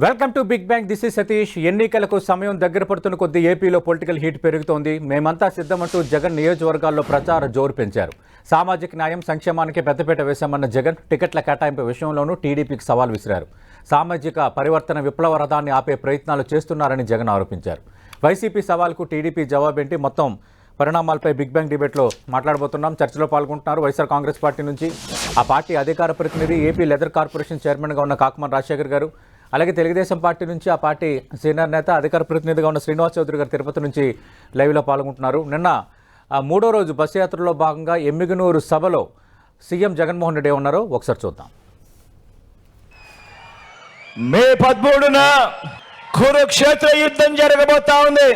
Welcome to big bang. This is Satish. ఎన్నికలకు సమయం దగ్గర పడుతున్న కొద్దీ ఏపీలో పొలిటికల్ హీట్ పెరుగుతోంది. మేమంతా సిద్ధమంటూ జగన్ నియోజకవర్గాల్లో ప్రచార జోరు పెంచారు. సామాజిక న్యాయం సంక్షేమానికి పెద్దపీట వేశామన్న జగన్ టికెట్ల కేటాయింపు విషయంలోనూ టీడీపీకి సవాల్ విసిరారు. సామాజిక పరివర్తన విప్లవ రథాన్ని ఆపే ప్రయత్నాలు చేస్తున్నారని జగన్ ఆరోపించారు. వైసీపీ సవాల్కు టీడీపీ జవాబేంటి? మొత్తం పరిణామాలపై బిగ్ బ్యాంగ్ డిబేట్లో మాట్లాడబోతున్నాం. చర్చలో పాల్గొంటున్నారు వైఎస్ఆర్ కాంగ్రెస్ పార్టీ నుంచి ఆ పార్టీ అధికార ప్రతినిధి, ఏపీ లెదర్ కార్పొరేషన్ చైర్మన్గా ఉన్న కాకుమాన్ రాజశేఖర్ గారు, అలాగే తెలుగుదేశం పార్టీ నుంచి ఆ పార్టీ సీనియర్ నేత, అధికార ప్రతినిధిగా ఉన్న శ్రీనివాస్ చౌదరి గారు తిరుపతి నుంచి లైవ్లో పాల్గొంటున్నారు. నిన్న మూడో రోజు బస్సు యాత్రలో భాగంగా ఎమ్మిగనూరు సభలో సీఎం జగన్మోహన్ రెడ్డి ఉన్నారు. ఒకసారి చూద్దాం. మే 13న కురుక్షేత్ర యుద్ధం జరగబోతా ఉంది.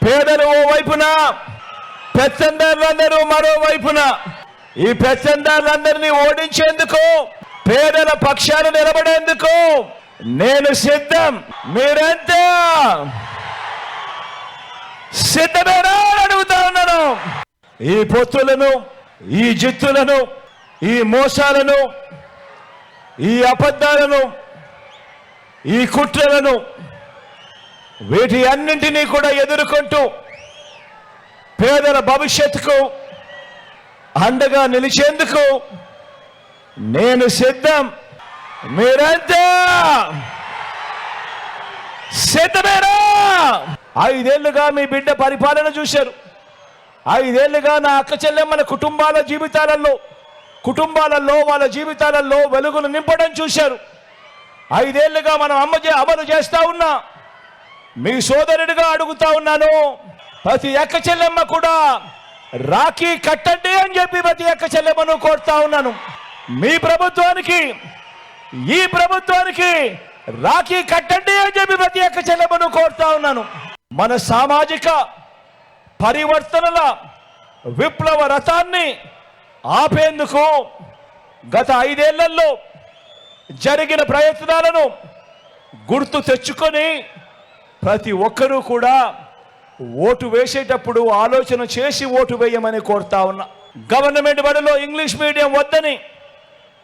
పేదలు ఓ వైపున, పెత్తందారులందరూ మరో వైపున. ఈ పెత్తందారులందరినీ ఓడించేందుకు, పేదల పక్షాన నిలబడేందుకు నేను సిద్ధం. మీరంతా సిద్ధమేనా అని అడుగుతా ఉన్నాను. ఈ పొత్తులను, ఈ జిత్తులను, ఈ మోసాలను, ఈ అబద్ధాలను, ఈ కుట్రలను, వీటి అన్నింటినీ కూడా ఎదుర్కొంటూ పేదల భవిష్యత్తుకు అండగా నిలిచేందుకు నేను సిద్ధం. మీరంతా సిద్ధమేనా? 5 ఏళ్లుగా మీ బిడ్డ పరిపాలన చూశారు. 5 ఏళ్లుగా నా అక్క చెల్లెమ్మల కుటుంబాలలో వాళ్ళ జీవితాలలో వెలుగును నింపడం చూశారు. 5 ఏళ్లుగా మనం అమలు చేస్తా ఉన్నా. మీ సోదరుడిగా అడుగుతా ఉన్నాను, ప్రతి అక్క చెల్లెమ్మ కూడా రాఖీ కట్టండి అని చెప్పి ప్రతి అక్క చెల్లెమ్మను కోరుతా ఉన్నాను. మీ ప్రభుత్వానికి, ఈ ప్రభుత్వానికి రాఖీ కట్టండి అని చెప్పి ప్రతి అక్క చెల్లెమ్మను కోరుతా ఉన్నాను. మన సామాజిక పరివర్తనల విప్లవ రథాన్ని ఆపేందుకు గత 5 ఏళ్లలో జరిగిన ప్రయత్నాలను గుర్తు తెచ్చుకొని ప్రతి ఒక్కరూ కూడా ఓటు వేసేటప్పుడు ఆలోచన చేసి ఓటు వేయమని కోరుతా ఉన్నా. గవర్నమెంట్ బడిలో ఇంగ్లీష్ మీడియం వద్దని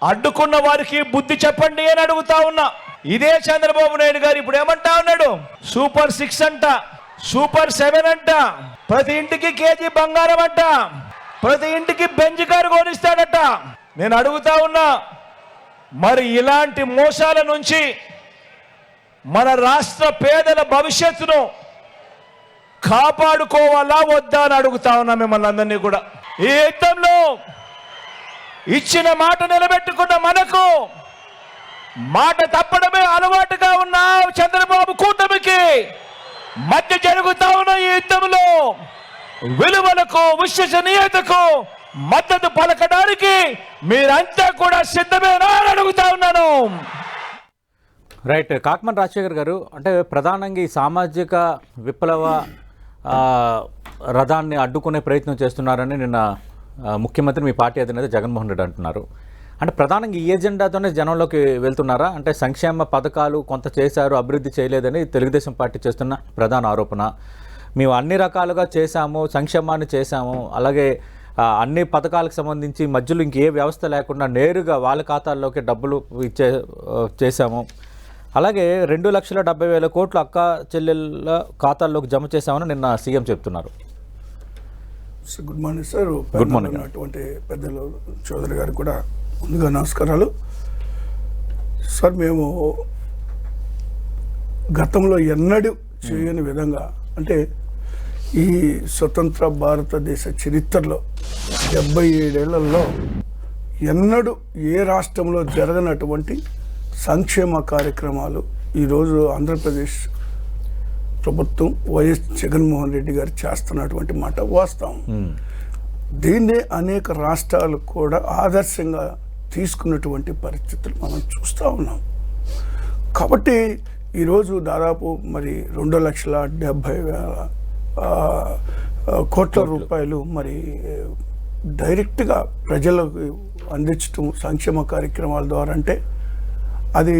అడ్డుకున్న వారికి బుద్ధి చెప్పండి అని అడుగుతా ఉన్నా. ఇదే చంద్రబాబు నాయుడు గారు ఇప్పుడు ఏమంటా ఉన్నాడు? సూపర్ 6 అంట, సూపర్ 7 అంట, ప్రతి ఇంటికి కేజీ బంగారం అంట, ప్రతి ఇంటికి బెంజ్ కారు కొనిస్తాడట. నేను అడుగుతా ఉన్నా, మరి ఇలాంటి మోసాల నుంచి మన రాష్ట్ర పేదల భవిష్యత్తును కాపాడుకోవాలా వద్దా అని అడుగుతా ఉన్నా మిమ్మల్ని అందరినీ కూడా. ఈ యుద్ధంలో ఇచ్చిన మాట నిలబెట్టుకున్న మనకు మాట తప్పడమే అలవాటుగా ఉన్న చంద్రబాబు కూటమికి మధ్య జరుగుతా ఉన్న ఈ యుద్ధంలో విలువలకు, విశ్వసనీయతకు మద్దతు పలకడానికి మీరంతా కూడా సిద్ధమేనా అని అడుగుతా ఉన్నాను. రైట్. కాకుమాన్ రాజశేఖర్ గారు, అంటే ప్రధానంగా ఈ సామాజిక విప్లవ రథాన్ని అడ్డుకునే ప్రయత్నం చేస్తున్నారని నిన్న ముఖ్యమంత్రి, మీ పార్టీ అధినేత జగన్మోహన్ రెడ్డి అంటున్నారు. అంటే ప్రధానంగా ఈ ఎజెండాతోనే జనంలోకి వెళ్తున్నారా? అంటే సంక్షేమ పథకాలు కొంత చేశారు, అభివృద్ధి చేయలేదని తెలుగుదేశం పార్టీ చేస్తున్న ప్రధాన ఆరోపణ. మేము అన్ని రకాలుగా చేశాము, సంక్షేమాన్ని చేశాము, అలాగే అన్ని పథకాలకు సంబంధించి మధ్యలో ఇంకే వ్యవస్థ లేకుండా నేరుగా వాళ్ళ ఖాతాల్లోకి డబ్బులు చేశాము, అలాగే 2,70,000 కోట్లు అక్క చెల్లెళ్ళ ఖాతాల్లోకి జమ చేశామని నిన్న సీఎం చెప్తున్నారు. Good morning sir. Good morning. అటువంటి పెద్దలు చౌదరి గారు కూడా ముందుగా నమస్కారాలు సార్. మేము గతంలో ఎన్నడూ చేయని విధంగా, అంటే ఈ స్వతంత్ర భారతదేశ చరిత్రలో 77 ఏళ్లలో ఎన్నడూ ఏ రాష్ట్రంలో జరగనటువంటి సంక్షేమ కార్యక్రమాలు ఈరోజు ఆంధ్రప్రదేశ్ ప్రభుత్వం, వైఎస్ జగన్మోహన్ రెడ్డి గారు చేస్తున్నటువంటి మాట వాస్తవం. దీన్నే అనేక రాష్ట్రాలు కూడా ఆదర్శంగా తీసుకున్నటువంటి పరిస్థితులు మనం చూస్తూ ఉన్నాం. కాబట్టి ఈరోజు దాదాపు మరి 2,70,000 కోట్ల రూపాయలు మరి డైరెక్ట్గా ప్రజలకు అందించడం సంక్షేమ కార్యక్రమాల ద్వారా, అంటే అది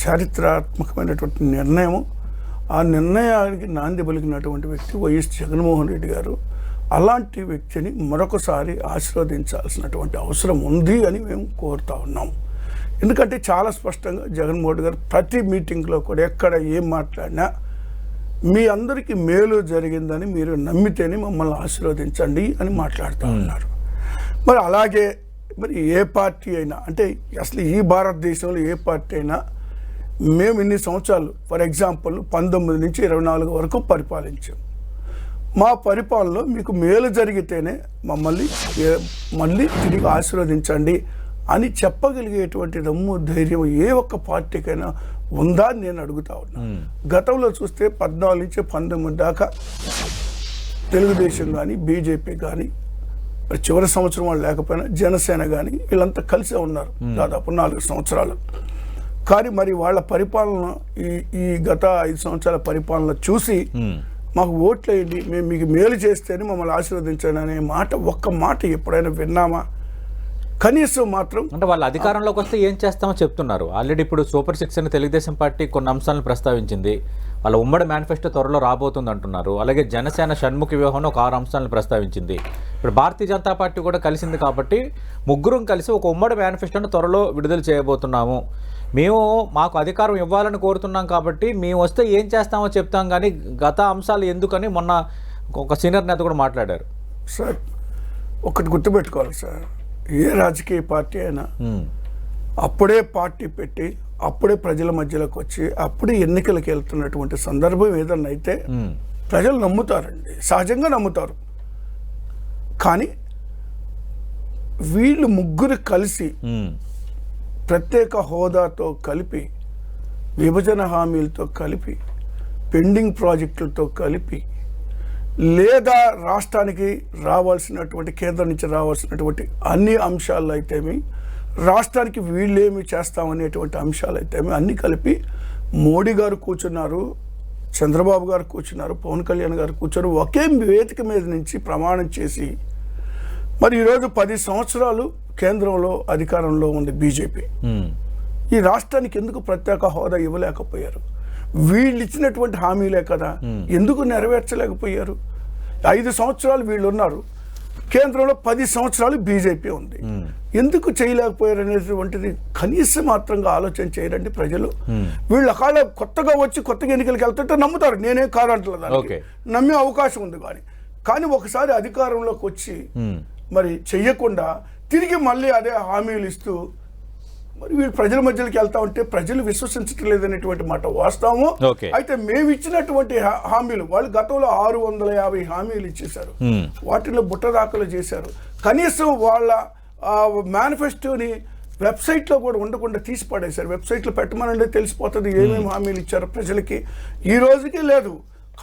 చారిత్రాత్మకమైనటువంటి నిర్ణయం. ఆ నిర్ణయానికి నాంది పలికినటువంటి వ్యక్తి వైఎస్ జగన్మోహన్ రెడ్డి గారు. అలాంటి వ్యక్తిని మరొకసారి ఆశీర్వదించాల్సినటువంటి అవసరం ఉంది అని మేము కోరుతా ఉన్నాం. ఎందుకంటే చాలా స్పష్టంగా జగన్మోహన్ గారు ప్రతి మీటింగ్లో కూడా ఎక్కడ ఏం మాట్లాడినా మీ అందరికీ మేలు జరిగిందని మీరు నమ్మితేనే మమ్మల్ని ఆశీర్వదించండి అని మాట్లాడుతూ ఉన్నారు. మరి అలాగే మరి ఏ పార్టీ అయినా, అంటే అసలు ఈ భారతదేశంలో ఏ పార్టీ అయినా మేము ఇన్ని సంవత్సరాలు, ఫర్ ఎగ్జాంపుల్ 19 నుంచి 24 వరకు పరిపాలించాం. మా పరిపాలనలో మీకు మేలు జరిగితేనే మళ్ళీ తిరిగి ఆశీర్వదించండి అని చెప్పగలిగేటువంటి దమ్ము ధైర్యం ఏ ఒక్క పార్టీకైనా ఉందా అని నేను అడుగుతా ఉన్నాను. గతంలో చూస్తే 14 నుంచి 19 దాకా తెలుగుదేశం కానీ, బీజేపీ కానీ, చివరి సంవత్సరం వాళ్ళు లేకపోయినా జనసేన కానీ వీళ్ళంతా కలిసే ఉన్నారు దాదాపు 4 సంవత్సరాలు. కానీ మరి వాళ్ళ పరిపాలన ఈ గత 5 సంవత్సరాల పరిపాలన చూసి మాకు ఓట్లు వేయండి, మేము మీకు మేలు చేస్తేనే మమ్మల్ని ఆశీర్వదించండి అనే మాట, ఒక్క మాట ఎప్పుడైనా విన్నామా? కనీసం మాత్రం అంటే వాళ్ళు అధికారంలోకి వస్తే ఏం చేస్తామో చెప్తున్నారు. ఆల్రెడీ ఇప్పుడు సూపర్ 6 అని తెలుగుదేశం పార్టీ కొన్ని అంశాలను ప్రస్తావించింది. వాళ్ళ ఉమ్మడి మేనిఫెస్టో త్వరలో రాబోతుంది అంటున్నారు. అలాగే జనసేన షణ్ముఖ వ్యూహంలో ఒక 6 అంశాలను ప్రస్తావించింది. ఇప్పుడు భారతీయ జనతా పార్టీ కూడా కలిసింది కాబట్టి ముగ్గురం కలిసి ఒక ఉమ్మడి మేనిఫెస్టోను త్వరలో విడుదల చేయబోతున్నాము. మాకు అధికారం ఇవ్వాలని కోరుతున్నాం కాబట్టి మేము వస్తే ఏం చేస్తామో చెప్తాం, కానీ గత అంశాలు ఎందుకని మొన్న ఒక సీనియర్ నేత కూడా మాట్లాడారు. సార్ ఒకటి గుర్తుపెట్టుకోవాలి సార్, ఏ రాజకీయ పార్టీ అయినా అప్పుడే పార్టీ పెట్టి అప్పుడే ప్రజల మధ్యలోకి వచ్చి అప్పుడే ఎన్నికలకు వెళ్తున్నటువంటి సందర్భం ఏదన్నా అయితే ప్రజలు నమ్ముతారండి, సహజంగా నమ్ముతారు. కానీ వీళ్ళు ముగ్గురు కలిసి ప్రత్యేక హోదాతో కలిపి, విభజన హామీలతో కలిపి, పెండింగ్ ప్రాజెక్టులతో కలిపి, లేదా రాష్ట్రానికి రావాల్సినటువంటి, కేంద్రం నుంచి రావాల్సినటువంటి అన్ని అంశాలు అయితేమి, రాష్ట్రానికి వీళ్ళేమి చేస్తామనేటువంటి అంశాలు అయితేమి అన్నీ కలిపి మోడీ గారు కూర్చున్నారు, చంద్రబాబు గారు కూర్చున్నారు, పవన్ కళ్యాణ్ గారు కూర్చున్నారు, ఒకే వేదిక మీద నుంచి ప్రమాణం చేసి, మరి ఈరోజు 10 సంవత్సరాలు కేంద్రంలో అధికారంలో ఉంది బీజేపీ. ఈ రాష్ట్రానికి ఎందుకు ప్రత్యేక హోదా ఇవ్వలేకపోయారు? వీళ్ళు ఇచ్చినటువంటి హామీలే కదా, ఎందుకు నెరవేర్చలేకపోయారు? 5 సంవత్సరాలు వీళ్ళు ఉన్నారు, కేంద్రంలో 10 సంవత్సరాలు బీజేపీ ఉంది, ఎందుకు చేయలేకపోయారు అనేటువంటిది కనీసం మాత్రంగా ఆలోచన చేయరండి ప్రజలు. వీళ్ళు అకాల కొత్తగా వచ్చి కొత్తగా ఎన్నికలకు వెళ్తుంటే నమ్ముతారు, నేనే కాదంటలేదు, నమ్మే అవకాశం ఉంది. కానీ ఒకసారి అధికారంలోకి వచ్చి మరి చెయ్యకుండా తిరిగి మళ్ళీ అదే హామీలు ఇస్తూ మరి వీళ్ళు ప్రజల మధ్యలోకి వెళ్తా ఉంటే ప్రజలు విశ్వసించడం లేదనేటువంటి మాట వాస్తవము. అయితే మేము ఇచ్చినటువంటి హామీలు వాళ్ళు గతంలో 650 హామీలు ఇచ్చేశారు, వాటిలో బుట్టదాఖలు చేశారు. కనీసం వాళ్ళ మేనిఫెస్టోని వెబ్సైట్లో కూడా ఉండకుండా తీసి పడేశారు. వెబ్సైట్లో పెట్టమనంటే తెలిసిపోతుంది ఏమేమి హామీలు ఇచ్చారో ప్రజలకి. ఈ రోజుకి లేదు.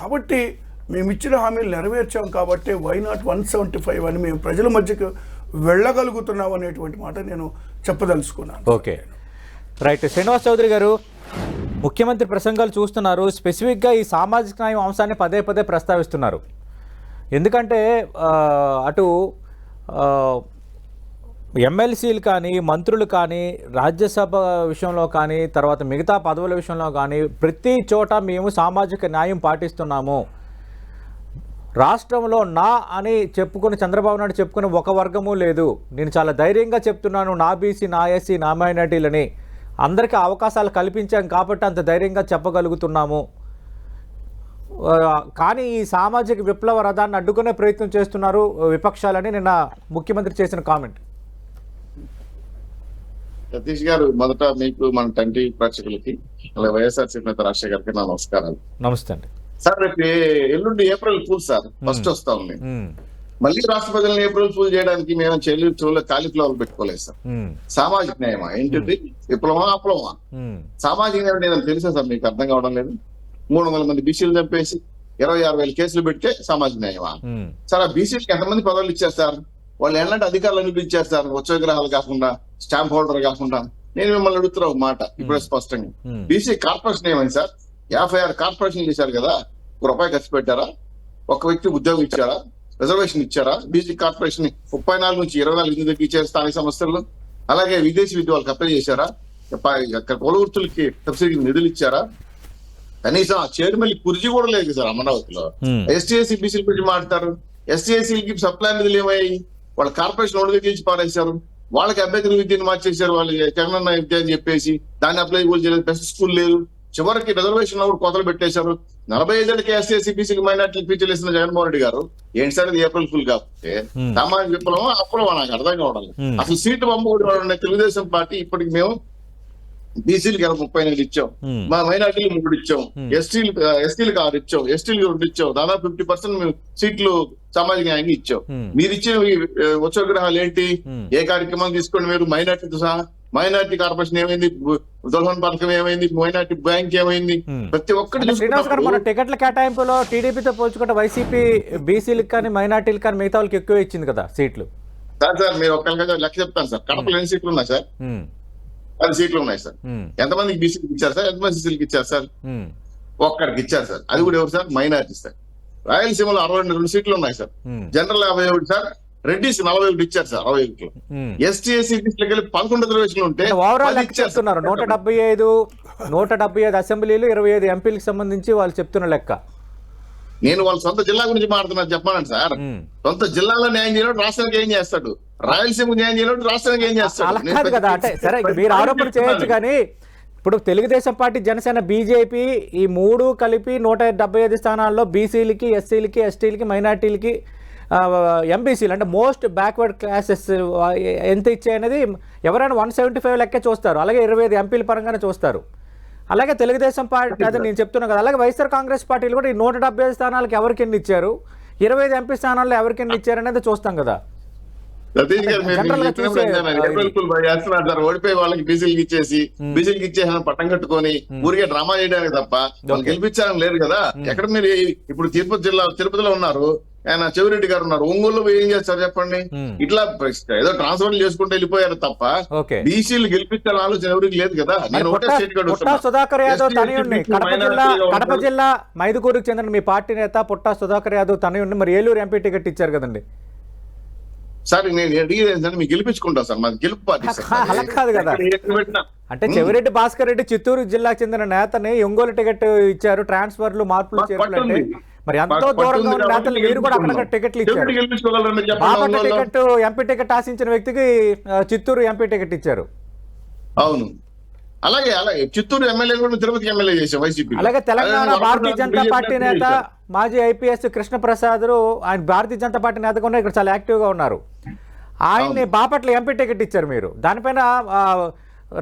కాబట్టి మేము ఇచ్చిన హామీలు నెరవేర్చాం కాబట్టి వై నాట్ 175 అని మేము ప్రజల మధ్యకు వెళ్ళగలుగుతున్నాం అనేటువంటి మాట నేను చెప్పదలుచుకున్నాను. Okay, right. శ్రీనివాస్ చౌదరి గారు, ముఖ్యమంత్రి ప్రసంగాలు చూస్తున్నారు, స్పెసిఫిక్గా ఈ సామాజిక న్యాయం అంశాన్ని పదే పదే ప్రస్తావిస్తున్నారు. ఎందుకంటే అటు ఎమ్మెల్సీలు కానీ, మంత్రులు కానీ, రాజ్యసభ విషయంలో కానీ, తర్వాత మిగతా పదవుల విషయంలో కానీ ప్రతి చోట మేము సామాజిక న్యాయం పాటిస్తున్నాము. రాష్ట్రంలో నా అని చెప్పుకుని చంద్రబాబు నాయుడు చెప్పుకుని ఒక వర్గము లేదు. నేను చాలా ధైర్యంగా చెప్తున్నాను, నా బీసీ, నా ఎస్సీ, నా మైనార్టీలని అందరికీ అవకాశాలు కల్పించాం కాబట్టి అంత ధైర్యంగా చెప్పగలుగుతున్నాము. కానీ ఈ సామాజిక విప్లవ రథాన్ని అడ్డుకునే ప్రయత్నం చేస్తున్నారు విపక్షాలని నిన్న ముఖ్యమంత్రి చేసిన కామెంట్. సతీష్ గారు, మొదట మీకు మన తండ్రి ప్రేక్షకులకి అలాగే వైఎస్ఆర్సీపీ నేత రాజశేఖర్ గారికి నా నమస్కారాలు. నమస్తే అండి సార్. రేపు ఎల్లుండి ఏప్రిల్ ఫూల్ సార్, ఫస్ట్ వస్తా ఉంది. మళ్ళీ రాష్ట్ర ప్రజలను ఏప్రిల్ ఫూల్ చేయడానికి మేము చెల్లి కాలీఫ్లవర్ పెట్టుకోలేదు సార్. సామాజిక న్యాయమా ఏంటి? విప్లవమా అప్లవమా? సామాజిక న్యాయం నేను తెలుసా సార్, మీకు అర్థం కావడం లేదు. 300 మంది బీసీలు చంపేసి 26,000 కేసులు పెడితే సామాజిక న్యాయమా సార్? ఆ బీసీలకు ఎంతమంది పదవులు ఇచ్చారు సార్? వాళ్ళు ఎలాంటి అధికారులు అనిపించారు సార్? ఉత్సవ విగ్రహాలు కాకుండా, స్టాంప్ హోల్డర్ కాకుండా. నేను మిమ్మల్ని అడుగుతున్నా ఒక మాట ఇప్పుడు స్పష్టంగా, బీసీ కార్పొరేషన్ ఏమైంది సార్? 56 కార్పొరేషన్ చేశారు కదా, ₹1 ఖర్చు పెట్టారా? ఒక వ్యక్తి ఉద్యోగం ఇచ్చారా? రిజర్వేషన్ ఇచ్చారా? బీసీ కార్పొరేషన్ 34 నుంచి 24 దగ్గర ఇచ్చారు స్థానిక సంస్థల్లో. అలాగే విదేశీ విద్య వాళ్ళకి అప్లై చేశారా? కుల వృత్తులకి సబ్సిడీ నిధులు ఇచ్చారా? కనీసం ఆ చైర్మన్ కుర్చీ కూడా లేదు సార్ అమరావతిలో. ఎస్టీఎస్సీ బీసీల గురించి మాట్లాడతారు. ఎస్టీఎస్సీలకి సప్లై నిధులు ఏమయ్యాయి? వాళ్ళ కార్పొరేషన్ ఒడి దగ్గర పారేశారు. వాళ్ళకి అభ్యర్థుల విద్యను మార్చేశారు. వాళ్ళు జగనన్న విద్య అని చెప్పేసి దాన్ని అప్లై కూడా చేయలేదు. బెస్ట్ స్కూల్ లేదు. చివరికి రిజర్వేషన్ కూడా కోతలు పెట్టేశారు. 45 ఏళ్ళకి ఎస్సీ ఎస్సీ బీసీకి మైనార్టీలకు ఫీచర్లు ఇస్తున్న జగన్మోహన్ రెడ్డి గారు ఏంటి సార్ ఇది ఏప్రిల్ ఫుల్ కాకపోతే సామాజిక విప్లవం అప్పుడు నాకు అర్థం కావడం లేదు. అసలు సీట్లు పంపకూడదు తెలుగుదేశం పార్టీ ఇప్పటికి మేము బీసీలకు 38 ఇచ్చాం, మా మైనార్టీలు 3 ఇచ్చాం, ఎస్టీలకు 6 ఇచ్చాం, ఎస్టీలకు 2 ఇచ్చాం, దాదాపు 50% మేము సీట్లు సామాజిక న్యాయంగా ఇచ్చాం. మీరు ఇచ్చిన ఉత్సవగ్రహాలు ఏంటి? ఏ కార్యక్రమాలు తీసుకోండి మీరు మైనార్టీతో సహా. మైనార్టీ కార్పొరేషన్ ఏమైంది? దుల్హన్ పథకం ఏమైంది? మైనార్టీ బ్యాంక్ ఏమైంది? ప్రతి ఒక్కటి శ్రీనివాస్ గారు మన టికెట్ల కేటాయింపులో టీడీపీతో పోల్చుకుంటే వైసీపీ బీసీలకు కానీ మైనార్టీలకు కానీ మిగతా వాళ్ళకి ఎక్కువ ఇచ్చింది కదా సీట్లు. సార్ మీరు ఒక్కరిగా లెక్క చెప్తాను సార్. కడపలో ఎన్ని సీట్లు ఉన్నాయి సార్? 10 సీట్లు ఉన్నాయి సార్. ఎంతమందికి బీసీకి ఇచ్చారు సార్? ఎంతమంది సీసీలకు ఇచ్చారు సార్? ఒక్కడికి ఇచ్చారు సార్. అది కూడా ఎవరు సార్? Minority sir. రాయలసీమలో 62 సీట్లు ఉన్నాయి సార్. General 51 sir. రెడ్డిస్ 41 ఇచ్చారు సార్. 61లో ఎస్టీ ఎస్సీ బీసీలకు 11 రిజర్వేషన్లు ఉంటే ఓవరాల్ లెక్క చెప్తున్నారు 175 అసెంబ్లీలు 25 ఎంపీలకు సంబంధించి వాళ్ళు చెప్తున్న లెక్క. నేను వాళ్ళ సొంత జిల్లా గురించి మాట్లాడుతున్నారు చెప్పానండి సార్. సొంత జిల్లాలో న్యాయం చేయడం రాష్ట్రానికి ఏం చేస్తాడు? రాయలసీమకు న్యాయం చేయడం రాష్ట్రానికి ఏం చేస్తాడు? అలా కాదు కదా. అంటే సరే మీరు ఆరోపణ చేయొచ్చు కానీ ఇప్పుడు తెలుగుదేశం పార్టీ, జనసేన, బీజేపీ ఈ 3 కలిపి 175 స్థానాల్లో బీసీలకి, ఎస్సీలకి, ఎస్టీలకి, మైనార్టీలకి, ఎంబీసీలు అంటే మోస్ట్ బ్యాక్వర్డ్ క్లాసెస్ ఎంత ఇచ్చాయనేది ఎవరైనా 175 లెక్కే చూస్తారు. అలాగే 25 ఎంపీల పరంగానే చూస్తారు. అలాగే తెలుగుదేశం పార్టీ అదే నేను చెప్తున్నా కదా. అలాగే వైఎస్ఆర్ కాంగ్రెస్ పార్టీలు కూడా ఈ 175 స్థానాలకు ఎవరికి ఎన్ని ఇచ్చారు, 25 ఎంపీ స్థానాల్లో ఎవరికి ఎన్ని ఇచ్చారు అనేది చూస్తాం కదా. సతీష్ గారు చేస్తున్నారు సార్. ఓడిపోయి వాళ్ళకి బీసీలకు ఇచ్చేసి పట్టం కట్టుకొని ఊరికే డ్రామా చేయడానికి తప్ప వాళ్ళు గెలిపించాలని లేదు కదా. ఎక్కడ మీరు ఇప్పుడు తిరుపతిలో ఉన్నారు, ఆయన చెవిరెడ్డి గారు ఉన్నారు, ఒంగోలులో ఏం చేస్తారు చెప్పండి? ఇట్లా ఏదో ట్రాన్స్ఫర్ చేసుకుంటూ వెళ్ళిపోయారు తప్ప బీసీలు గెలిపించాలని ఆలోచన ఎవరికి లేదు కదా. నేను ఒకటే స్టేట్ పుట్టా సుధాకర్ యాదవ్ తనయుణ్ణి కడప జిల్లా మైదుకూరుకు చెందిన మీ పార్టీ నేత పుట్టా సుధాకర్ యాదవ్ తనయుణ్ణి మరి ఏలూరు ఎంపీ టికెట్ ఇచ్చారు కదండి సార్. నేను అడిగేది మీకు గెలిపించుకుంటా సార్. మాది గెలుపు పార్టీ. అలా కాదు కదా. అంటే చెవిరెడ్డి భాస్కర్ రెడ్డి చిత్తూరు జిల్లాకు చెందిన నేతని ఒంగోలు టికెట్ ఇచ్చారు. ట్రాన్స్ఫర్లు, మార్పులు చేయాలంటే మరి ఎంతో దూరంగా ఉన్న నేతలు మీరు కూడా అక్కడ టికెట్లు ఇచ్చారు. బాపట్ల టికెట్ ఎంపీ టికెట్ ఆశించిన వ్యక్తికి చిత్తూరు ఎంపీ టికెట్ ఇచ్చారు. అవును, అలాగే చిత్తూరు ఎమ్మెల్యే కూడా తిరుపతి ఎమ్మెల్యే చేశాం వైసీపీ. అలాగే తెలంగాణ భారతీయ జనతా పార్టీ నేత మాజీ ఐపీఎస్ కృష్ణప్రసాద్ ఆయన భారతీయ జనతా పార్టీ నేత కూడా ఇక్కడ చాలా యాక్టివ్ గా ఉన్నారు. ఆయన్ని బాపట్ల ఎంపీ టికెట్ ఇచ్చారు మీరు. దానిపైన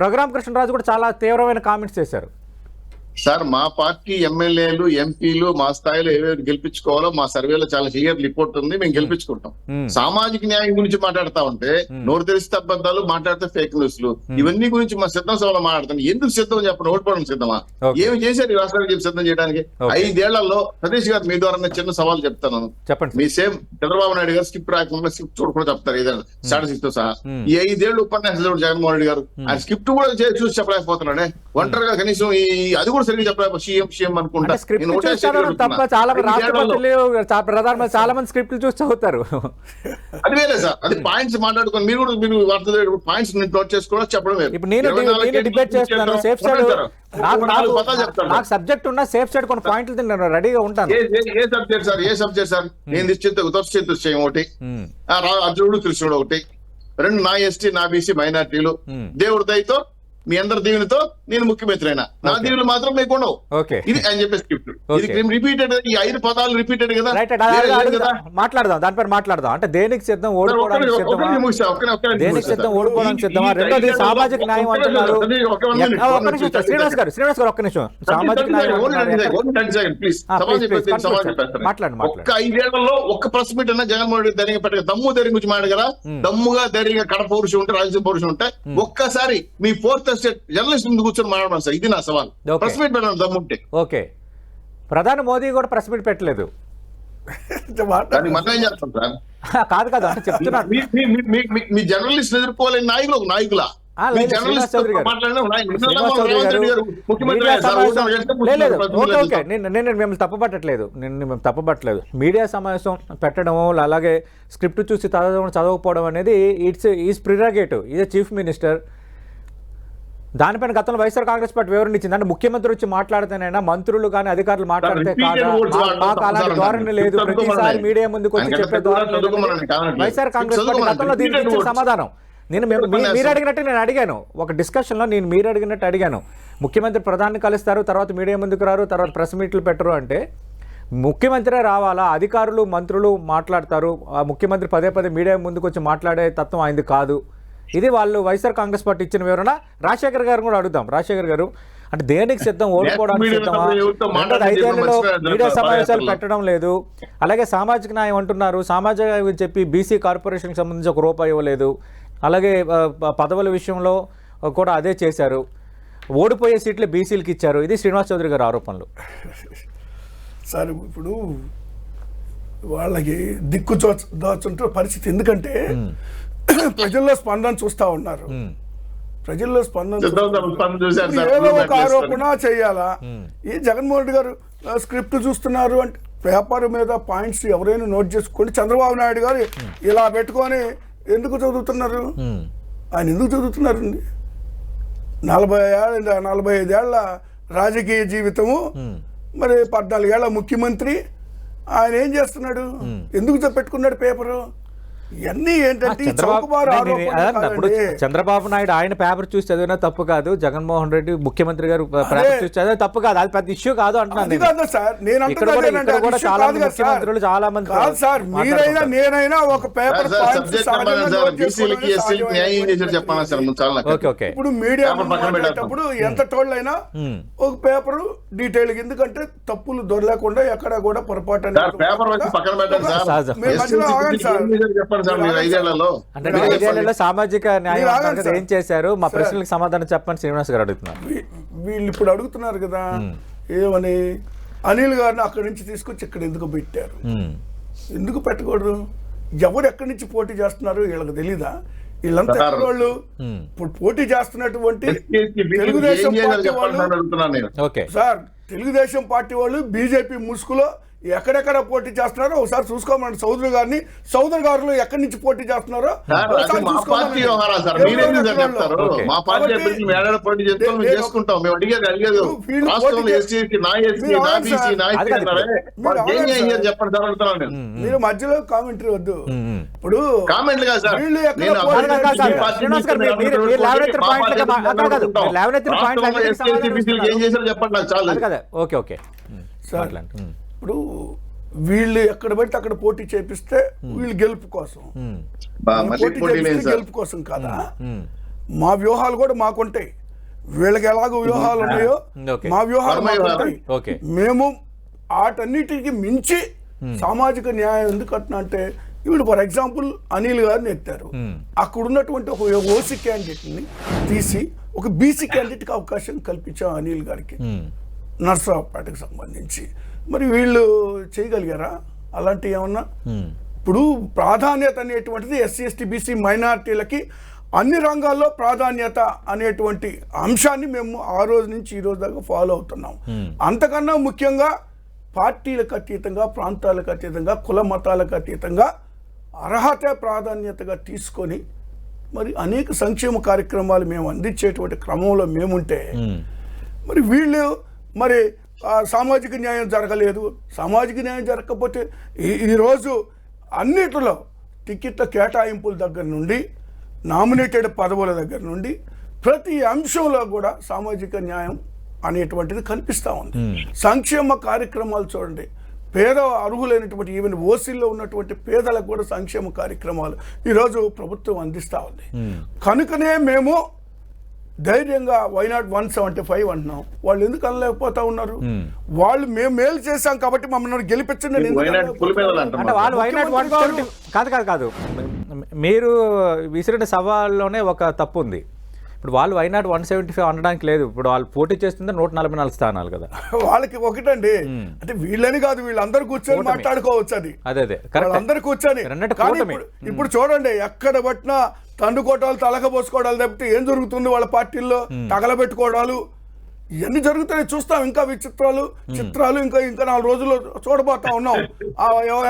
రఘురామకృష్ణరాజు కూడా చాలా తీవ్రమైన కామెంట్స్ చేశారు. సార్ మా పార్టీ ఎమ్మెల్యేలు, ఎంపీలు మా స్థాయిలో ఏవేవి గెలిపించుకోవాలో మా సర్వేలో చాలా క్లియర్ రిపోర్ట్ ఉంది. మేము గెలిపించుకుంటాం. సామాజిక న్యాయం గురించి మాట్లాడుతా ఉంటే నోరు తెరిస్తే అబద్ధాలు, మాట్లాడితే ఫేక్ న్యూస్లు, ఇవన్నీ గురించి మా సిద్ధం సభలో మాట్లాడతాను. ఎందుకు సిద్ధం చెప్పండి? ఓడిపోవడం సిద్ధమా? ఏమి చేశారు ఈ రాష్ట్రానికి సిద్ధం చేయడానికి? 5 ఏళ్లలో సతీష్ గారు మీ ద్వారా చిన్న సవాల్ చెప్తాను. చెప్పండి. మీ సేమ్ చంద్రబాబు నాయుడు గారు స్క్రిప్ట్ రాకుండా స్క్రిప్ట్ చూడకుండా చెప్తారు ఏదైనా స్ట్రాటజీస్ తో సహా. ఈ 5 ఏళ్ళు ఉపన్యాసం జగన్మోహన్ రెడ్డి గారు ఆయన స్క్రిప్ట్ కూడా చూసి చెప్పలేకపోతున్నాడే. ఒంటరిగా కనీసం అది కూడా సరిగ్గా చెప్పలేకపోతే సీఎం అనుకుంటా. చాలా మంది స్క్రిప్ట్లు చూసి చదువుతారు. అది వేరే సార్. అది పాయింట్స్ మాట్లాడుకొని మీరు పాయింట్స్ నోట్ చేసుకోవడం చెప్పడం వేరు. ఇప్పుడు నేను డిబేట్ చేస్తున్నాను. సేఫ్ సైడ్ నాకు సబ్జెక్ట్ ఉన్నా సేఫ్ సైడ్ కొన్ని పాయింట్లు నేను రెడీగా ఉంటాను. ఏ సబ్జెక్ట్ సార్? నేను నిశ్చితం ఒకటి, అర్జునుడు కృష్ణుడు ఒకటి, 2 నా ఎస్టీ, నా బీసీ, మైనార్టీలు, దేవుడి దయతో మీ అందరి దీవెనతో నేను ముఖ్యమంత్రి అయినా, నా దీవులు మాత్రం మీకు ఉండవు. ఇది అని చెప్పే స్క్రిప్ట్. ఇది రిపీటెడ్, ఈ 5 పదాలు రిపీటెడ్ కదా. మాట్లాడదాం, దానిపై మాట్లాడదాం. అంటే దేనికి సిద్ధం, ఓడిపోవడానికి సిద్ధమా? రెండోది సామాజిక న్యాయం అంటున్నారు. శ్రీనివాస్ గారు ఒక్క నిమిషం. సామాజిక న్యాయం ఒక్క 5 ఏళ్లలో ఒక్క ప్రెస్ మీట్ అన్నా జగన్మోహన్ రెడ్డి ధైర్యంగా పెట్టగా దమ్ము ధైర్యం గురించి మాట్లాడగల. దమ్ముగా ధైర్యంగా కడప పౌరుషం ఉంటే, రాయలసీమ పౌరుషం ఉంటే ఒక్కసారి మీ 4th స్టేట్ జర్నలిస్ట్ ముందు కూర్చొని మాట్లాడమని సార్. ఇది నా సవాల్. ప్రెస్ మీట్ పెట్టడం దమ్ముంటే. ఓకే, ప్రధాని మోదీ కూడా ప్రెస్ మీట్ పెట్టలేదు. మనం ఏం చేస్తాం సార్? కాదు అంటే చెప్తున్నారు. మీ జర్నలిస్ట్ ఎదుర్కోలేని నాయకులా? నేను మిమ్మల్ని తప్పపట్టలేదు. మీడియా సమావేశం పెట్టడం, అలాగే స్క్రిప్ట్ చూసి చదవకపోవడం అనేది is prerogative. Is chief minister. దానిపైన గతంలో వైఎస్ఆర్ కాంగ్రెస్ పార్టీ వివరణ ఇచ్చింది. అంటే ముఖ్యమంత్రి వచ్చి మాట్లాడితేనైనా మంత్రులు కానీ అధికారులు మాట్లాడితే మాకు అలాంటి ధోరణి లేదు. ప్రతిసారి మీడియా ముందుకు వచ్చి చెప్పే ధోరణి. వైఎస్ఆర్ కాంగ్రెస్ పార్టీ గతంలో దీనికి ఇచ్చిన సమాధానం నేను మీరు అడిగినట్టు నేను అడిగాను ఒక డిస్కషన్లో, నేను మీరు అడిగినట్టు అడిగాను. ముఖ్యమంత్రి ప్రధాని కలుస్తారు, తర్వాత మీడియా ముందుకు రారు, తర్వాత ప్రెస్ మీట్లు పెట్టరు అంటే ముఖ్యమంత్రి రావాలా? అధికారులు మంత్రులు మాట్లాడతారు, ఆ ముఖ్యమంత్రి పదే పదే మీడియా ముందుకు వచ్చి మాట్లాడే తత్వం ఆయనది కాదు. ఇది వాళ్ళు వైఎస్ఆర్ కాంగ్రెస్ పార్టీ ఇచ్చిన వివరణ. రాజశేఖర్ గారు కూడా అడుగుదాం. రాజశేఖర్ గారు అంటే దేనికి సిద్ధం? ఓడిపోవడానికి సిద్ధమా? 5 ఏళ్లలో మీడియా సమావేశాలు పెట్టడం లేదు. అలాగే సామాజిక న్యాయం అంటున్నారు, సామాజిక న్యాయం చెప్పి బీసీ కార్పొరేషన్కి సంబంధించి ₹1 ఇవ్వలేదు. అలాగే పదవుల విషయంలో కూడా అదే చేశారు. ఓడిపోయే సీట్లు బీసీలకు ఇచ్చారు. ఇది శ్రీనివాస్ చౌదరి గారి ఆరోపణలు. సార్ ఇప్పుడు వాళ్ళకి దిక్కు దాచుంటే పరిస్థితి, ఎందుకంటే ప్రజల్లో స్పందన చూస్తా ఉన్నారు. ప్రజల్లో స్పందన ఏదో ఒక ఆరోపణ చేయాలా? ఈ జగన్మోహన్ రెడ్డి గారు స్క్రిప్ట్ చూస్తున్నారు అంటే పేపర్ మీద పాయింట్స్ ఎవరైనా నోట్ చేసుకోండి. చంద్రబాబు నాయుడు గారు ఇలా పెట్టుకొని ఎందుకు చదువుతున్నారు? ఆయన ఎందుకు చదువుతున్నారండి? 45 ఏళ్ల రాజకీయ జీవితము, మరి 14 ఏళ్ల ముఖ్యమంత్రి. ఆయన ఏం చేస్తున్నాడు? ఎందుకు పెట్టుకున్నాడు పేపరు? ఇవన్నీ ఏంటంటే చంద్రబాబు నాయుడు ఆయన పేపర్ చూసి చదివినా తప్పు కాదు, జగన్మోహన్ రెడ్డి ముఖ్యమంత్రి గారు పేపర్ చూసి చదివినా తప్పు కాదు. అది పెద్ద ఇష్యూ కాదు అంటున్నాను. చాలా మంది ముఖ్యమంత్రులు చాలా మంది ఇప్పుడు మీడియా మాట్లాడేటప్పుడు ఎంత టోళ్ళైనా ఒక పేపర్ డీటెయిల్, ఎందుకంటే తప్పులు దొరలేకుండా ఎక్కడ కూడా పొరపాటు సామాజిక న్యాయం ఏం చేశారు? మా ప్రశ్నలకు సమాధానం చెప్పండి శ్రీనివాస్ గారు అడుగుతున్నారు. వీళ్ళు ఇప్పుడు అడుగుతున్నారు కదా ఏమని, అనిల్ గారిని అక్కడి నుంచి తీసుకొచ్చి ఇక్కడ ఎందుకు పెట్టారు? ఎందుకు పెట్టకూడదు? ఎవరు ఎక్కడి నుంచి పోటీ చేస్తున్నారు వీళ్ళకి తెలీదా? వీళ్ళంతా వాళ్ళు ఇప్పుడు పోటీ చేస్తున్నటువంటి తెలుగుదేశం పార్టీ వాళ్ళు సార్, తెలుగుదేశం పార్టీ వాళ్ళు బీజేపీ ముసుగులో ఎక్కడెక్కడ పోటీ చేస్తున్నారో ఒకసారి చూసుకోమని సోదరు గారిని, సోదరు గారు ఎక్కడి నుంచి పోటీ చేస్తున్నారో మీరు మధ్యలో కామెంటరీ వద్దు. ఇప్పుడు ఇప్పుడు వీళ్ళు ఎక్కడ పెడితే అక్కడ పోటీ చేపిస్తే వీళ్ళు గెలుపు కోసం, గెలుపు కోసం కాదా? మా వ్యూహాలు కూడా మాకుంటాయి. వీళ్ళకి ఎలాగో వ్యూహాలు ఉన్నాయో మా వ్యూహాలు మాకుంటాయి. మేము వాటన్నిటికి మించి సామాజిక న్యాయం ఎందుకు అంటున్నా అంటే, ఇప్పుడు ఫర్ ఎగ్జాంపుల్ అనిల్ గారిని ఎత్తారు, అక్కడ ఉన్నటువంటి ఒక ఓసీ క్యాండిడేట్ ని తీసి ఒక బీసీ క్యాండిడేట్ కి అవకాశం కల్పించాం అనిల్ గారికి, నర్సరావుపేటకు సంబంధించి. మరి వీళ్ళు చేయగలిగారా అలాంటివి ఏమన్నా? ఇప్పుడు ప్రాధాన్యత అనేటువంటిది ఎస్సీ ఎస్టీ బీసీ మైనారిటీలకి అన్ని రంగాల్లో ప్రాధాన్యత అనేటువంటి అంశాన్ని మేము ఆ రోజు నుంచి ఈ రోజు దాకా ఫాలో అవుతున్నాం. అంతకన్నా ముఖ్యంగా పార్టీలకు అతీతంగా, ప్రాంతాలకు అతీతంగా, కుల మతాలకు అతీతంగా అర్హత ప్రాధాన్యతగా తీసుకొని మరి అనేక సంక్షేమ కార్యక్రమాలు మేము అందించేటువంటి క్రమంలో మేముంటే, మరి వీళ్ళు మరి సామాజిక న్యాయం జరగలేదు. సామాజిక న్యాయం జరగకపోతే ఈరోజు అన్నిటిలో టికెట్ల కేటాయింపుల దగ్గర నుండి, నామినేటెడ్ పదవుల దగ్గర నుండి ప్రతి అంశంలో కూడా సామాజిక న్యాయం అనేటువంటిది కనిపిస్తూ ఉంది. సంక్షేమ కార్యక్రమాలు చూడండి, పేద అర్హులైనటువంటి ఈవెన్ ఓసీల్లో ఉన్నటువంటి పేదలకు కూడా సంక్షేమ కార్యక్రమాలు ఈరోజు ప్రభుత్వం అందిస్తూ ఉంది. కనుకనే మేము ధైర్యంగా వైనాట్ 175 అంటున్నాం. వాళ్ళు ఎందుకు అనలేకపోతా ఉన్నారు? వాళ్ళు మేము మేలు చేశాం కాబట్టి మమ్మల్ని గెలిపించండి. కాదు, మీరు విసిరిన సవాల్లోనే ఒక తప్పు ఉంది. ఇప్పుడు వాళ్ళు వైనాట్ 175 అనడానికి లేదు. ఇప్పుడు వాళ్ళు పోటీ చేస్తుంది 144 స్థానాలు కదా. వాళ్ళకి ఒకటండి, అంటే వీళ్ళని కాదు, వీళ్ళందరూ కూర్చొని మాట్లాడుకోవచ్చు. అది అదే అందరు కూర్చొని. ఇప్పుడు చూడండి, ఎక్కడ పట్టినా తండుకోవటాలు, తలకపోసుకోవడాలు తప్పితే ఏం జరుగుతుంది వాళ్ళ పార్టీల్లో? తగలబెట్టుకోవడాలు ఇవన్నీ జరుగుతాయి. చూస్తాం ఇంకా చిత్రాలు ఇంకా 4 రోజుల్లో చూడబోతా ఉన్నాం.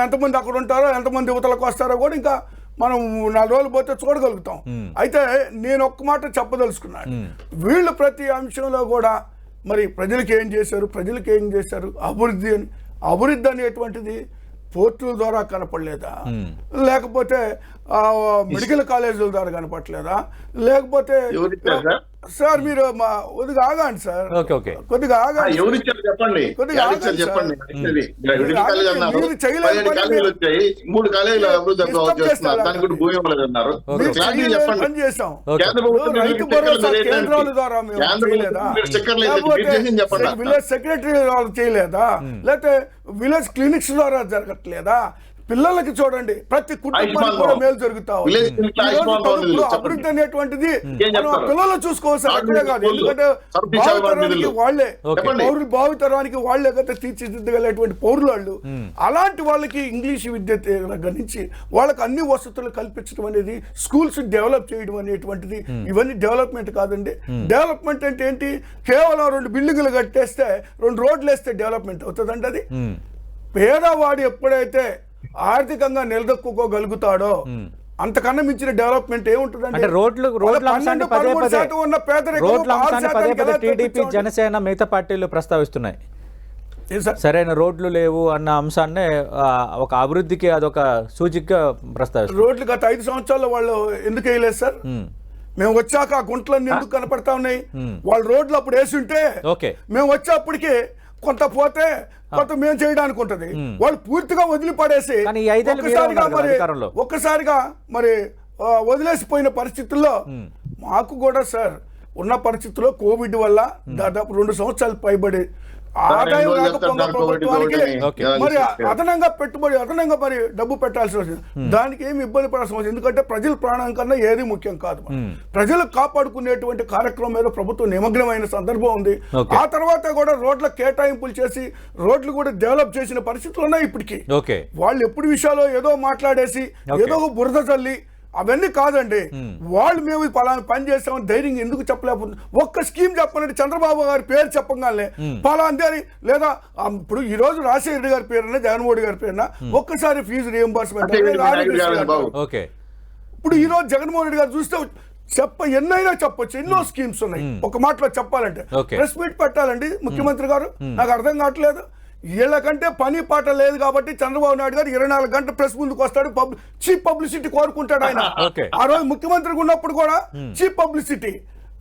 ఎంతమంది అక్కడ ఉంటారో, ఎంతమంది యువతలకు వస్తారో కూడా ఇంకా మనం 4 రోజులు పోతే చూడగలుగుతాం. అయితే నేను ఒక్క మాట చెప్పదలుచుకున్నాను, వీళ్ళు ప్రతి అంశంలో కూడా మరి ప్రజలకు ఏం చేశారు, అభివృద్ధి అనేటువంటిది పోర్టుల ద్వారా కనపడలేదా, లేకపోతే మెడికల్ కాలేజీల ద్వారా కనపడలేదా, లేకపోతే ఎవరిచ్చారు సార్? సార్ మీరు కొద్దిగా ఆగండి సార్, ఓకే ఓకే కొద్దిగా ఆగండి. ఎవరిచ్చారు చెప్పండి, కొద్దిగా ఎవరిచ్చారు ఆగండి చెప్పండి. సార్. మెడికల్ కాలేజ్ అన్నారు, మీరు చేయలేని 17 పని కాలేజీలు వచ్చాయి, 3 కాలేజీలు అభివృద్ధి డిస్టర్బ్ చేస్తున్నారు, చేస్తారు. దానికి కూడా భూమి ఇవ్వలేదు అన్నారు. మీరు క్లారిటీ చేయలేని చెప్పండి. పని చేశాం. ఓకే. కేంద్ర ప్రభుత్వం రైతు భరోసా కేంద్రాల ద్వారా మేము చేయలేదా, చెప్పండి. విలేజ్ సెక్రటరీ వాళ్ళు చేయలేదా, లేకపోతే విలేజ్ క్లినిక్స్ ద్వారా జరగట్లేదా, పిల్లలకి చూడండి ప్రతి కుటుంబానికి కూడా మేలు జరుగుతా ఉంది. విలేజ్ క్లినిక్ ఈ రోజు ఆయుష్మాన్ తదుపరి నిధులు అభివృద్ధి అనేటువంటిది ఏం మనం చెప్తారు? పిల్లలు చూసుకోవచ్చు, అక్కడే కాదు. ఎందుకంటే సర్వీస్ భావితరానికి నిధులు. వాళ్లే చెప్పండి. పౌరులు, భావితరానికి వాళ్లే కదా తీర్చిదిద్దగలేటువంటి పౌరులు వాళ్ళు. అలాంటి వాళ్ళకి ఇంగ్లీష్ విద్య దగ్గర నుంచి వాళ్ళకి అన్ని వసతులు కల్పించడం అనేది, స్కూల్స్ డెవలప్ చేయడం అనేటువంటిది, ఇవన్నీ డెవలప్మెంట్ కాదండి. డెవలప్మెంట్ అంటే ఏంటి? కేవలం 2 బిల్డింగులు కట్టేస్తే 2 రోడ్లు వేస్తే డెవలప్మెంట్ అవుతుందండి. అది పేదవాడు ఎప్పుడైతే ఆర్థికంగా నిలదొక్కుకోగలుగుతాడో అంతకన్నా మించిన డెవలప్మెంట్ ఏముంటుందండి? అంటే రోడ్ల అంశాన్ని పదే పదే ఉన్న పేదరికం రోడ్ల అంశాన్ని 6% పదే పదే ఎలా టీడీపీ తగ్గించాలి? జనసేన మిగతా పార్టీలు ప్రస్తావిస్తున్నాయి. ఏం సార్? సరైన రోడ్లు లేవు అన్న అంశాన్ని ఒక అభివృద్ధికి అదొక సూచికగా ప్రస్తావిస్తారు. రోడ్లు గత 5 సంవత్సరాల్లో వాళ్ళు ఎందుకు వేయలేదు సార్? మేము వచ్చాక ఆ గుంటలన్నీ ఎందుకు కనపడతా ఉన్నాయి? వాళ్ళు రోడ్లు అప్పుడు వేసి ఉంటే ఓకే, మేము వచ్చేప్పటికి కొంత పోతే కొంత మేము చేయడానికి ఉంటది. వాళ్ళు పూర్తిగా వదిలిపడేసి కానీ ఈ 5 ఏళ్ళు మీరే ఒక్కసారిగా ఉన్నారు కదా అధికారంలో. ఒక్కసారిగా మరి వదిలేసిపోయిన పరిస్థితుల్లో మాకు కూడా సార్ ఉన్న పరిస్థితుల్లో కోవిడ్ వల్ల దాదాపు 2 సంవత్సరాలు పైబడి ఆదాయం రెండు రాకపోగా రోజులు ప్రభుత్వానికి ఓకే. మరి అదనంగా పెట్టుబడి, అదనంగా మరి డబ్బు పెట్టాల్సి వచ్చింది. దానికి ఏమి ఇబ్బంది పడాల్సిన అవసరం, ఎందుకంటే ప్రజల ప్రాణం కన్నా ఏది ముఖ్యం కాదు. ప్రజలు కాపాడుకునేటువంటి కార్యక్రమం మీద ప్రభుత్వం నిమగ్నమైన సందర్భం ఉంది. ఓకే. ఆ తర్వాత కూడా రోడ్ల కేటాయింపులు చేసి రోడ్లు కూడా డెవలప్ చేసిన పరిస్థితులు ఉన్నాయి ఇప్పటికీ. ఓకే, వాళ్ళు ఎప్పుడు విషయాలు ఏదో మాట్లాడేసి ఏదో ఒక బురద చల్లి అవన్నీ కాదండి. వాళ్ళు మేము పలానా పని చేస్తామని ధైర్యం ఎందుకు చెప్పలేకపోతుంది? ఒక్క స్కీమ్ చెప్పనండి, చంద్రబాబు గారి పేరు చెప్పగానే పలాంది అని, లేదా ఇప్పుడు ఈ రోజు రాజశేఖర రెడ్డి గారి పేరున, జగన్మోహన్ గారి పేరున ఒక్కసారి ఫీజు రియంబర్స్మెంట్. ఓకే. ఇప్పుడు ఈ రోజు జగన్మోహన్ రెడ్డి గారు చూస్తే ఎన్నైనా చెప్పొచ్చు, ఎన్నో స్కీమ్స్ ఉన్నాయి. ఒక మాటలో చెప్పాలంటే ఓకే. ప్రెస్ మీట్ పెట్టాలండి ముఖ్యమంత్రి గారు, నాకు అర్థం కావట్లేదు. వీళ్ళకంటే పని పాట లేదు కాబట్టి చంద్రబాబు నాయుడు గారు 24 గంటల ప్రెస్ ముందుకు వస్తాడు, చీప్ పబ్లిసిటీ కోరుకుంటాడు ఆయన. ఓకే. ఆ రోజు ముఖ్యమంత్రిగా ఉన్నప్పుడు కూడా చీప్ పబ్లిసిటీ.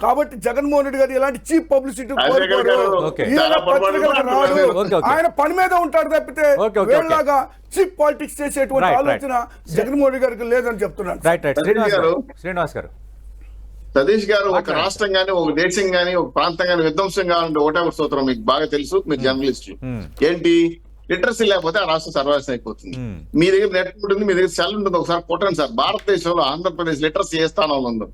కాబట్టి జగన్మోహన్ రెడ్డి గారు ఎలాంటి చీప్ పబ్లిసిటీ కోరుకోరు. ఓకే. ఈయన పత్రికలకు రాడు, ఓకే, ఓకే. ఆయన పని మీద ఉంటాడు తప్పితే ఓకే, ఓకే, వీళ్ళలాగా చీప్ పాలిటిక్స్ చేసేటువంటి రైట్, ఆలోచన జగన్మోహన్ రెడ్డి గారికి లేదని చెప్తున్నాను. Right right. శ్రీనివాస్ గారు సతీష్ గారు, ఒక రాష్ట్రం గానీ, ఒక దేశం గానీ, ఒక ప్రాంతం గానీ విధ్వంసం కావాలంటే ఒకటే ఒక సూత్రం మీకు బాగా తెలుసు, మీరు జర్నలిస్టులు. ఏంటి? లిటరసీ లేకపోతే ఆ రాష్ట్రం సర్వనాశనం అయిపోతుంది. మీ దగ్గర నెట్ ఉంటుంది, మీ దగ్గర సెల్ ఉంటుంది, ఒకసారి కొట్టండి సార్. భారతదేశంలో ఆంధ్రప్రదేశ్ లిటరసీ ఏ స్థానంలో ఉందో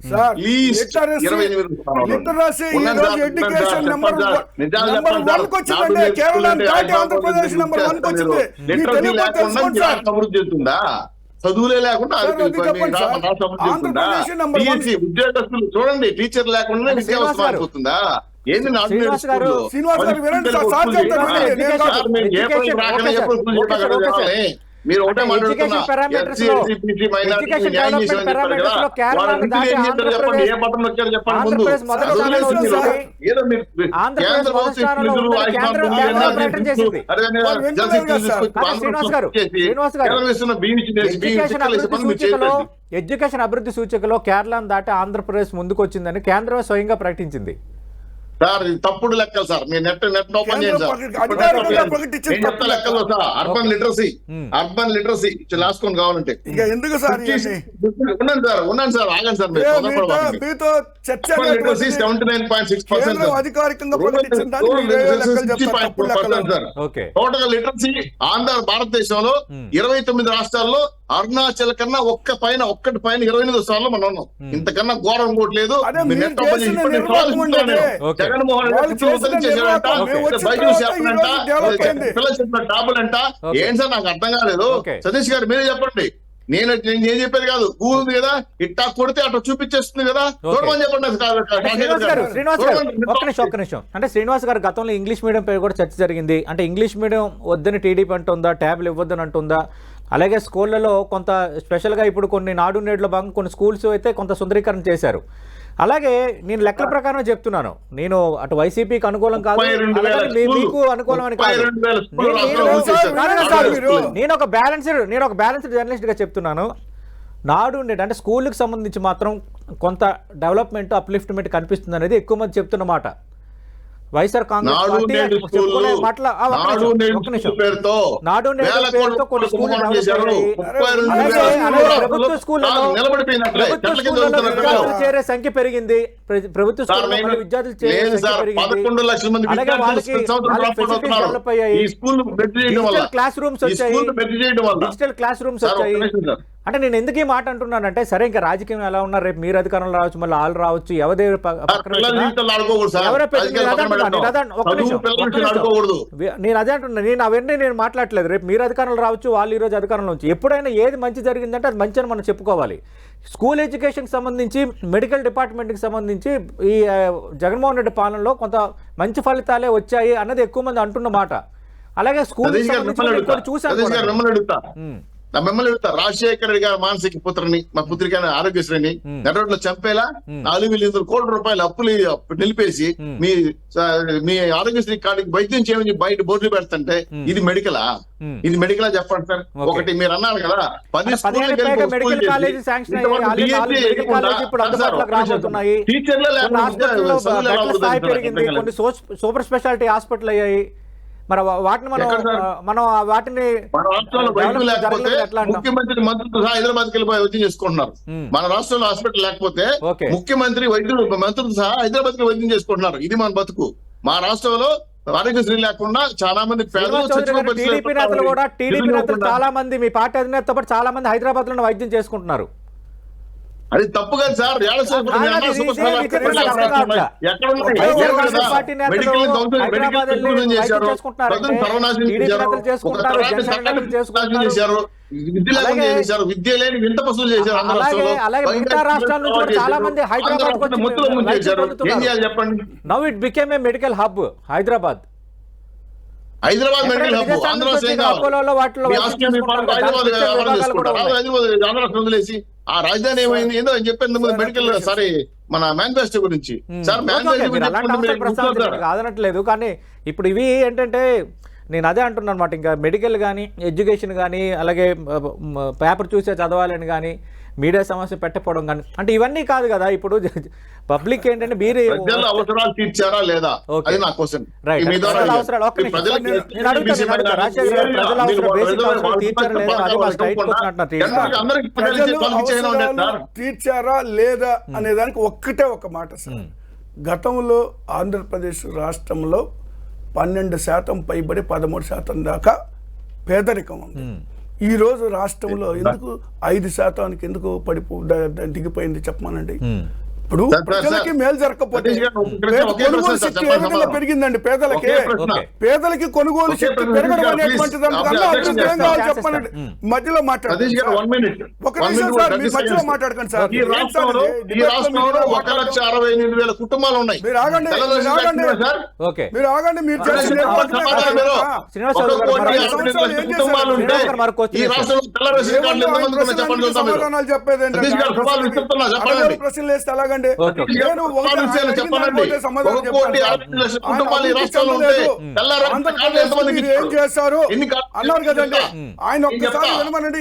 లీస్ట్ 28 స్థానంలో ఉంది. లిటరసీ ఈ ఉన్నాను రోజు సార్, ఎడ్యుకేషన్ నెంబర్ చెప్పండి సార్. నిజాలు నెంబర్ చెప్పండి 1 కి సార్. వచ్చిందంటే కేరళ దాటి ఆంధ్రప్రదేశ్ నెంబర్ 1 కి వచ్చింది. లిటరసీ లేకుండా ఈ రాష్ట్రం అభివృద్ధి చెందుతుందా? చదువులే లేకుండా సార్, అది చెప్పండి సార్. ఆంధ్రప్రదేశ్ నెంబర్ 1. ఉద్యోగస్తులు చూడండి, టీచర్ లేకుండా విద్యా వ్యవస్థ మారిపోతుందా? ఏంది శ్రీనివాస్ గారు వినండి సార్, సార్ చెప్తారు వినండి. నేను కాదు. మీరు ఒకటే Education parameters లో, education development parameters లో కేరళ దాటి చెప్పండి, ఏ బటన్ వచ్చారు చెప్పండి ముందు. ఆంధ్రప్రదేశ్ మొదటి స్థానంలో ఉంది. ఏదో మీరు ఆంధ్రప్రదేశ్ కేంద్ర మొదటి స్థానంలో ప్రభుత్వం ఉంది. ఆయుష్మాన్ కేంద్రం భూమి కేంద్రం అన్నారు, ప్రకటన చేసింది. ఎడ్యుకేషన్ అభివృద్ధి సూచికలో కేరళను దాటి ఆంధ్రప్రదేశ్ ముందుకు వచ్చిందని కేంద్రం స్వయంగా ప్రకటించింది. సార్ ఇది తప్పుడు లెక్కలు సార్. మీరు నెట్ ఓపెన్ చేయండి సార్. అధికారికంగా ప్రకటించిన నేను చెప్తా లెక్కలు సార్. అర్బన్ లిటరసీ రాసుకొని కావాలంటే ఇక ఎందుకు సార్ ఇవన్నీ? ఉన్నాను సార్ ఆగండి సార్. మీరు తొందరపడకండి. మీతో చర్చ అర్బన్ లిటరసీ 79.6% కేంద్రం అధికారికంగా ప్రకటించిన దాన్ని మీరు ఏ లెక్కలు చెప్తారు? తప్పుడు లెక్కలు. సార్. ఓకే. టోటల్ లిటరసీ భారతదేశంలో 29 రాష్ట్రాల్లో అరుణాచల్ కన్నా ఒక్కటి పైన 28 స్థానంలో మనం ఉన్నాం. ఇంతకన్నా ఘోరం ఇంకోట్లేదు. అదే మీరు చేసిన నిర్వాహకం ఉండేది. జగన్మోహన్ రెడ్డి చేశారంట, బైజూస్ చేస్తారంట, పిల్లలు చెప్పిన టాబుల్ అంట. ఏం సార్ నాకు అర్థం కాలేదు. సతీష్ గారు మీరే చెప్పండి. నేను ఏం చెప్పేది కాదు. గూగుల్ ఉంది కదా, ఇట్టా కొడితే అట్లా చూపించేస్తుంది కదా, చూడమని చెప్పండి. ఒక్క నిమిషం. అంటే శ్రీనివాస్ గారు గతంలో ఇంగ్లీష్ మీడియం పేరు కూడా చర్చ జరిగింది. అంటే ఇంగ్లీష్ మీడియం వద్దని టీడీపీ అంటుందా, ట్యాబ్లు ఇవ్వద్దని అంటుందా? అలాగే స్కూళ్ళలో కొంత స్పెషల్గా ఇప్పుడు కొన్ని నాడు నేడులో భాగంగా కొన్ని స్కూల్స్ అయితే కొంత సుందరీకరణ చేశారు. అలాగే నేను లెక్కల ప్రకారం చెప్తున్నాను, నేను అటు వైసీపీకి అనుకూలం కాదు, 32,000 అలాగే మీకు అనుకూలం అని కాదు. 32,000 స్కూల్ నేను ఒక బ్యాలెన్స్డ్ జర్నలిస్ట్ గా చెప్తున్నాను. నాడు నేడు అంటే స్కూల్కి సంబంధించి మాత్రం కొంత డెవలప్మెంట్ అప్లిఫ్ట్మెంట్ కనిపిస్తుంది అనేది ఎక్కువ మంది చెప్తున్నమాట. వైఎస్ఆర్ కాంగ్రెస్ నాడు పార్టీ నేడు చెప్పుకునే మాటల నాడు నేడు ఒక్క నిమిషం. పేరుతో నాడు నేడు వేల పేరుతో కోట్ల కొన్ని స్కూళ్ళు కుంభకోణం డెవలప్ చేశారు. అయ్యాయి. 32,000 ప్రభుత్వ స్కూళ్ళలో నిలబడిపోయినట్లే. ప్రభుత్వ గంటలకి స్కూళ్ళలో చదువుతున్నారు విద్యార్థులు కదా. చేరే సంఖ్య పెరిగింది. ప్రభుత్వ సార్, స్కూళ్ళలో నేను- మళ్ళీ విద్యార్థులు చేరే లేదు సంఖ్య సార్, పెరిగింది. 11 లక్షల మంది అలాగే విద్యార్థులు వాళ్ళకి ప్రతి సంవత్సరం వాళ్ళకి డ్రాప్ అవుట్ ఫెసిలిటీస్ అవుతున్నారు. డెవలప్ అయ్యాయి. ఈ స్కూల్ బెడ్ చేయడం వల్ల, డిజిటల్ క్లాస్ రూమ్స్ ఈ వచ్చాయి. స్కూల్ బెడ్ చేయడం వల్ల. డిజిటల్ క్లాస్ రూమ్స్ సార్, ఒక్క వచ్చాయి. నిమిషం సార్. అంటే నేను ఎందుకు ఈ మాట అంటున్నానంటే, సరే ఇంకా రాజకీయం ఎలా ఉన్నారు, రేపు మీరు అధికారంలో రావచ్చు, మళ్ళీ వాళ్ళు రావచ్చు, ఎవరి సార్, పిల్లల జీవితాలు ఆడుకోకూడదు సార్. రాజకీయాలు పక్కన పెట్టడం. చదువు పిల్లల విషయాలు ఆడుకోకూడదు. నేను అదే అంటున్నా, నేను అవన్నీ నేను మాట్లాడలేదు. రేపు మీరు అధికారంలో రావచ్చు, వాళ్ళు ఈ రోజు అధికారంలో వచ్చి, ఎప్పుడైనా ఏది మంచి జరిగిందంటే అది మంచి అని మనం చెప్పుకోవాలి. స్కూల్ ఎడ్యుకేషన్కి సంబంధించి, మెడికల్ డిపార్ట్మెంట్కి సంబంధించి ఈ జగన్మోహన్ రెడ్డి పాలనలో కొంత మంచి ఫలితాలే వచ్చాయి అన్నది ఎక్కువ మంది అంటున్న మాట. అలాగే స్కూల్ సతీష్ గారు మిమ్మల్ని అడుగుతా. మిమ్మల్ని అడుగుతా. రాజశేఖర రెడ్డి గారు మానసిక పుత్రని, మా పుత్రిక ఆరోగ్యశ్రీని నెట్వర్క్లో చంపేలా 4,000 కోట్ల రూపాయలు అప్పులు నిలిపేసి మీ ఆరోగ్యశ్రీ కార్డుకి వైద్యం చేయమని బయట బోర్డులు పెడుతుంటే ఇది మెడికలా? ఇది మెడికలా చెప్పండి సార్. ఒకటి మీరు అన్నారు కదా, 10 మెడికల్ కాలేజీ శాంక్షన్ రాబోతున్నాయి, కొన్ని సూపర్ స్పెషాలిటీ హాస్పిటల్ అయ్యాయి. మరి వాటిని మనం వాటిని మన రాష్ట్రంలో వైద్యులు లేకపోతే ముఖ్యమంత్రి మంత్రులతో సహా హైదరాబాద్కి వెళ్ళిపోయి వైద్యం చేసుకుంటున్నారు. మన రాష్ట్రంలో హాస్పిటల్ లేకపోతే ముఖ్యమంత్రి వైద్యులు మంత్రులతో సహా హైదరాబాద్కి వైద్యం చేసుకుంటున్నారు. ఇది మన బతుకు. మా రాష్ట్రంలో ఆరోగ్యశ్రీ లేకుండా చాలా మంది టీడీపీ నేతలు కూడా, టీడీపీ నేతలు చాలా మంది, మీ పార్టీ అధినేతతో పాటు చాలా మంది హైదరాబాద్ లో వైద్యం చేసుకుంటున్నారు. అది తప్పు కదా సార్. విద్య లేని వింత పసులు చేశారు. చాలా మంది హైదరాబాద్ ఏం చేయాలి చెప్పండి. Now it became a medical hub Hyderabad. Hyderabad medical hub. Andhra వదిలేసి ఆ రాజధాని ఏమైంది ఏదో అని చెప్పి మెడికల్ సారీ మన మేనిఫెస్టో గురించి సార్. కాదనట్లేదు, కానీ ఇప్పుడు ఇవి ఏంటంటే నేను అదే అంటున్నాను అనమాట. ఇంకా మెడికల్ కానీ, ఎడ్యుకేషన్ కానీ, అలాగే పేపర్ చూసే చదవాలని కానీ, మీడియా సమస్య పెట్టకపోవడం కానీ, అంటే ఇవన్నీ కాదు కదా. ఇప్పుడు పబ్లిక్ ఏంటంటే మీరు అవసరాలు తీర్చారా లేదా అది నా క్వశ్చన్. తీర్చారా లేదా అనే దానికి ఒక్కటే ఒక మాట సార్. గతంలో ఆంధ్రప్రదేశ్ రాష్ట్రంలో 12% పైబడి 13% దాకా పేదరికం ఉంది. ఈ రోజు రాష్ట్రంలో ఎందుకు 5% ఎందుకు దిగిపోయింది చెప్పమానండి. ఇప్పుడు ప్రజలకి మేలు జరగకపోతే కొనుగోలు శక్తి ఏ విధంగా పెరిగిందండి? పేదలకి కొనుగోలు శక్తి పెరగడం అనేటువంటి చెప్పానండి. మధ్యలో మాట్లాడండి, ఒక నిమిషం సార్, మీరు మధ్యలో మాట్లాడకండి సార్. ఈ రాష్ట్రంలో 1,68,000 కుటుంబాలు ఉన్నాయి. మీరు ఆగండి, మీరు ఆగండి. మీరు సమాధానాలు చెప్పేది ప్రశ్నలు వేస్తే అలాగండి. ఏం చేస్తారు అన్నారు కదండి, ఆయన ఒక్కసారి వినమనండి.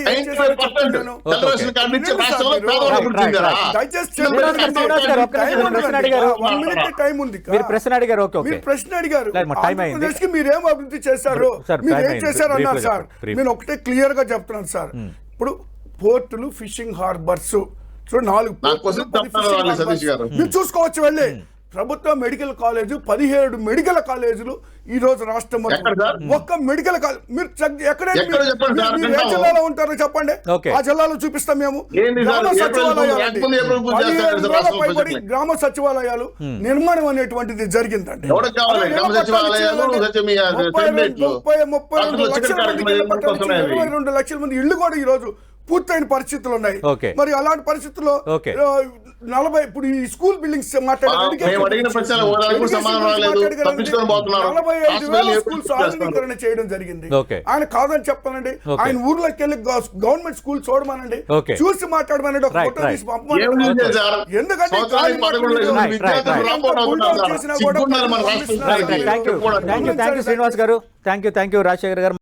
టైం ఉంది. ప్రశ్న అడిగారు, మీరేం అభివృద్ధి చేశారు, మీరేం చేశారు అన్నారు సార్. నేను ఒకటే క్లియర్ గా చెప్తున్నాను సార్. ఇప్పుడు పోర్టులు, ఫిషింగ్ హార్బర్స్ చూడండి, 4 మీరు చూసుకోవచ్చు వెళ్ళి. ప్రభుత్వ మెడికల్ కాలేజు 17 మెడికల్ కాలేజీలు ఈ రోజు రాష్ట్రం ఒక్క మెడికల్ కాలేజ్. మీరు ఎక్కడైతే ఏ జిల్లాలో ఉంటారో చెప్పండి, ఆ జిల్లాలో చూపిస్తాం మేము. గ్రామ సచివాలయాలు నిర్మాణం అనేటువంటిది జరిగిందండి. 22 లక్షల మంది ఇళ్లు కూడా ఈ రోజు పూర్తయిన పరిస్థితులు ఉన్నాయి. మరి అలాంటి పరిస్థితుల్లో 40 ఇప్పుడు ఈ స్కూల్ బిల్డింగ్స్ మాట్లాడారు. మేము అడిగిన ప్రశ్నలు ఓదానికి కూడా సమాధానం రాలేదు, తప్పించుకొని పోతున్నారు. 45,000 స్కూల్స్ ఆధునీకరణ చేయడం జరిగింది. Okay. ఆయన కాదని చెప్పానండి. Okay. ఆయన ఊర్లోకి వెళ్ళి గవర్నమెంట్ స్కూల్ చూడమనండి, Okay. చూసి మాట్లాడమనండి, ఒక Right, ఫోటో right. తీసి పంపమనండి. ఎందుకంటే సంవత్సరానికి 11,000 విద్యార్థులు రాకపోవడం అవుతున్నారు సార్. సిగ్గుండాలి మన రాష్ట్రం. థ్యాంక్ యూ శ్రీనివాస్ గారు, థ్యాంక్ యూ రాజశేఖర్ గారు.